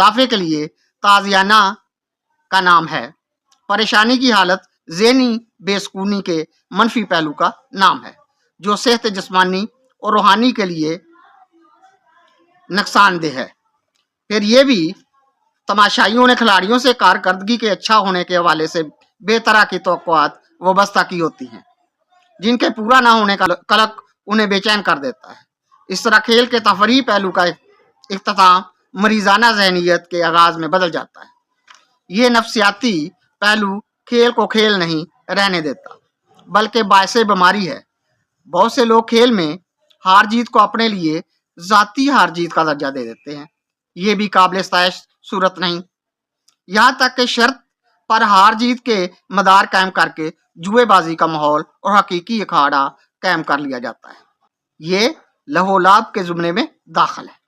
اضافے کے لیے تازیانہ کا نام ہے۔ پریشانی کی حالت ذہنی بے سکونی کے منفی پہلو کا نام ہے جو صحت جسمانی اور روحانی کے لیے نقصان دہ ہے۔ پھر یہ بھی تماشائیوں نے کھلاڑیوں سے کارکردگی کے اچھا ہونے کے حوالے سے بے طرح کی توقعات وابستہ کی ہوتی ہیں جن کے پورا نہ ہونے کا قلق انہیں بے چین کر دیتا ہے۔ اس طرح کھیل کے تفریحی پہلو کا اختتام مریضانہ ذہنیت کے آغاز میں بدل جاتا ہے۔ یہ نفسیاتی پہلو کھیل کو کھیل نہیں رہنے دیتا بلکہ باعث بیماری ہے۔ بہت سے لوگ کھیل میں ہار جیت کو اپنے لیے ذاتی ہار جیت کا درجہ دے دیتے ہیں۔ یہ بھی قابل ستائش صورت نہیں، یہاں تک کہ شرط پر ہار جیت کے مدار قائم کر کے جوئے بازی کا ماحول اور حقیقی اکھاڑا قائم کر لیا جاتا ہے۔ یہ لہو لعب کے زمرے میں داخل ہے۔